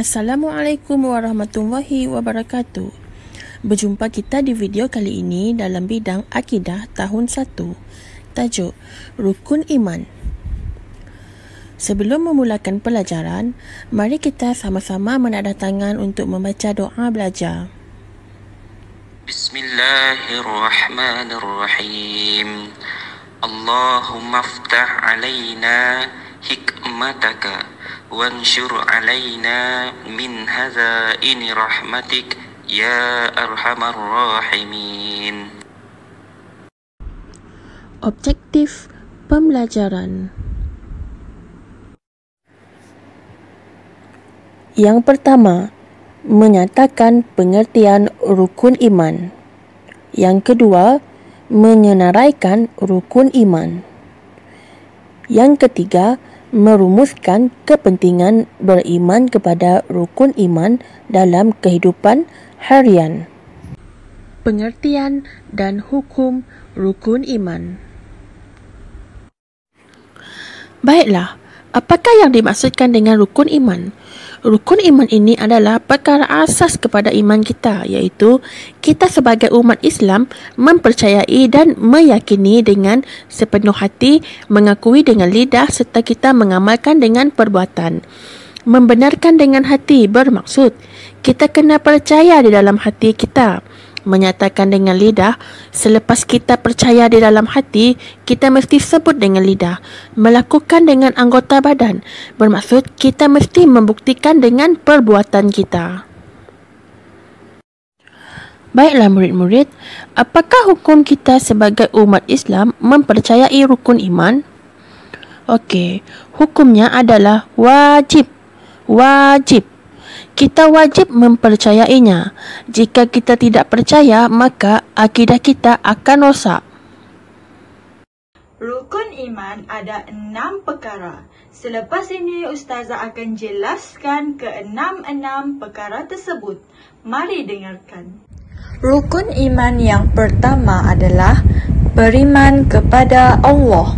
Assalamualaikum warahmatullahi wabarakatuh. Berjumpa kita di video kali ini dalam bidang akidah tahun 1. Tajuk Rukun Iman. Sebelum memulakan pelajaran, mari kita sama-sama menadah tangan untuk membaca doa belajar. Bismillahirrahmanirrahim. Allahumma aftah alaina hikmataka wanshur alaina min hazaini rahmatik ya arhamar rahimin. Objektif pembelajaran. Yang pertama, menyatakan pengertian rukun iman. Yang kedua, menyenaraikan rukun iman. Yang ketiga, merumuskan kepentingan beriman kepada rukun iman dalam kehidupan harian. Pengertian dan hukum rukun iman. Baiklah, apakah yang dimaksudkan dengan rukun iman? Rukun iman ini adalah perkara asas kepada iman kita, iaitu kita sebagai umat Islam mempercayai dan meyakini dengan sepenuh hati, mengakui dengan lidah serta kita mengamalkan dengan perbuatan. Membenarkan dengan hati bermaksud kita kena percaya di dalam hati kita. Menyatakan dengan lidah, selepas kita percaya di dalam hati, kita mesti sebut dengan lidah. Melakukan dengan anggota badan, bermaksud kita mesti membuktikan dengan perbuatan kita. Baiklah murid-murid, apakah hukum kita sebagai umat Islam mempercayai rukun iman? Okey, hukumnya adalah wajib. Wajib. Kita wajib mempercayainya. Jika kita tidak percaya, maka akidah kita akan rosak. Rukun iman ada 6 perkara. Selepas ini Ustazah akan jelaskan ke-6 perkara tersebut. Mari dengarkan. Rukun iman yang pertama adalah beriman kepada Allah,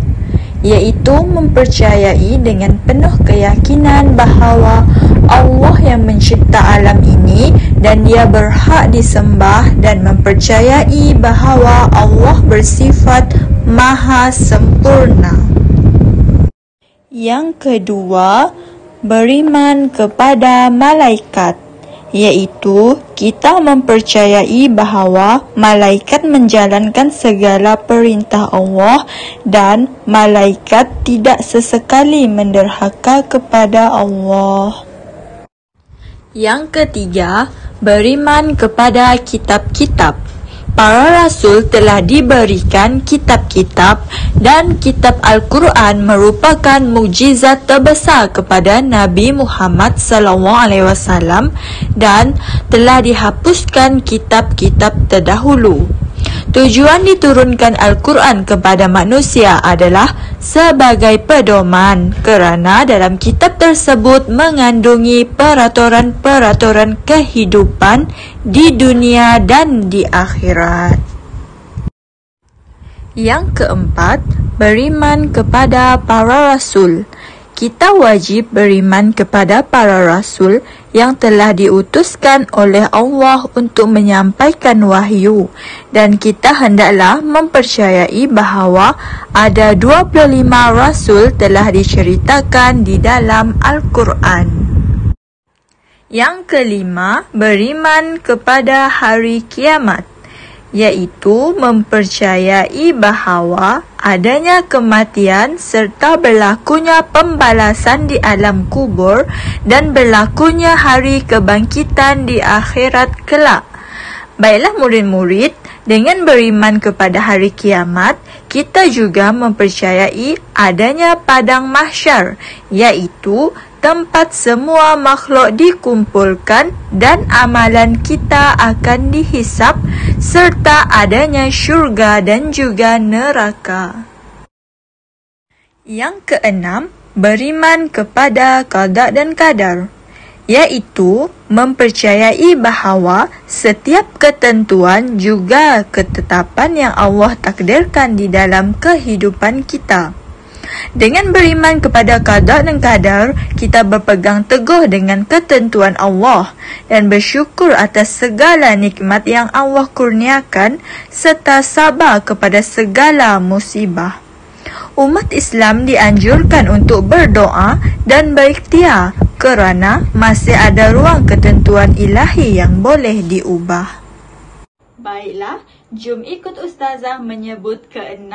iaitu mempercayai dengan penuh keyakinan bahawa Allah yang mencipta alam ini dan dia berhak disembah, dan mempercayai bahawa Allah bersifat maha sempurna. Yang kedua, beriman kepada malaikat, iaitu kita mempercayai bahawa malaikat menjalankan segala perintah Allah dan malaikat tidak sesekali menderhaka kepada Allah. Yang ketiga, beriman kepada kitab-kitab. Para rasul telah diberikan kitab-kitab dan kitab Al-Quran merupakan mukjizat terbesar kepada Nabi Muhammad SAW dan telah dihapuskan kitab-kitab terdahulu. Tujuan diturunkan Al-Quran kepada manusia adalah sebagai pedoman, kerana dalam kitab tersebut mengandungi peraturan-peraturan kehidupan di dunia dan di akhirat. Yang keempat, beriman kepada para rasul. Kita wajib beriman kepada para rasul yang telah diutuskan oleh Allah untuk menyampaikan wahyu, dan kita hendaklah mempercayai bahawa ada 25 rasul telah diceritakan di dalam Al-Quran. Yang kelima, beriman kepada hari kiamat, iaitu mempercayai bahawa adanya kematian serta berlakunya pembalasan di alam kubur dan berlakunya hari kebangkitan di akhirat kelak. Baiklah murid-murid, dengan beriman kepada hari kiamat, kita juga mempercayai adanya padang mahsyar, iaitu tempat semua makhluk dikumpulkan dan amalan kita akan dihisap, serta adanya syurga dan juga neraka. Yang keenam, beriman kepada qada dan qadar, iaitu mempercayai bahawa setiap ketentuan juga ketetapan yang Allah takdirkan di dalam kehidupan kita. Dengan beriman kepada qada dan qadar, kita berpegang teguh dengan ketentuan Allah dan bersyukur atas segala nikmat yang Allah kurniakan serta sabar kepada segala musibah. Umat Islam dianjurkan untuk berdoa dan berikhtiar kerana masih ada ruang ketentuan ilahi yang boleh diubah. Baiklah, jom ikut Ustazah menyebut ke-6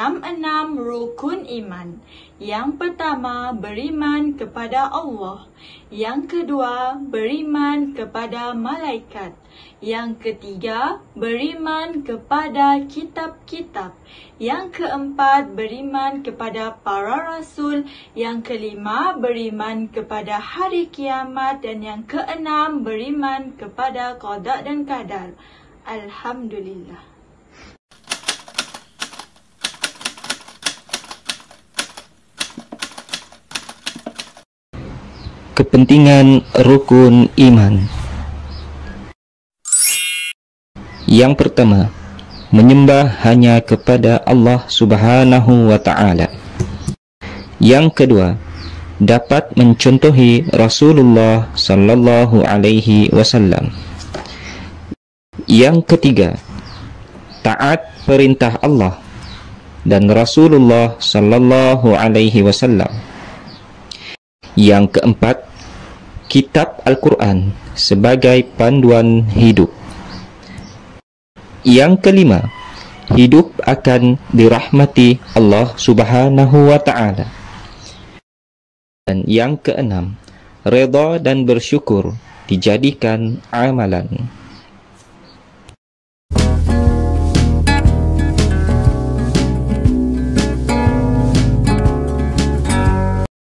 rukun iman. Yang pertama, beriman kepada Allah. Yang kedua, beriman kepada malaikat. Yang ketiga, beriman kepada kitab-kitab. Yang keempat, beriman kepada para rasul. Yang kelima, beriman kepada hari kiamat. Dan yang keenam, beriman kepada qada dan qadar. Alhamdulillah. Kepentingan rukun iman. Yang pertama, menyembah hanya kepada Allah Subhanahu wa taala. Yang kedua, dapat mencontohi Rasulullah sallallahu alaihi wasallam. Yang ketiga, taat perintah Allah dan Rasulullah sallallahu alaihi wasallam. Yang keempat, kitab Al-Quran sebagai panduan hidup. Yang kelima, hidup akan dirahmati Allah Subhanahu wa taala. Dan yang keenam, redha dan bersyukur dijadikan amalan.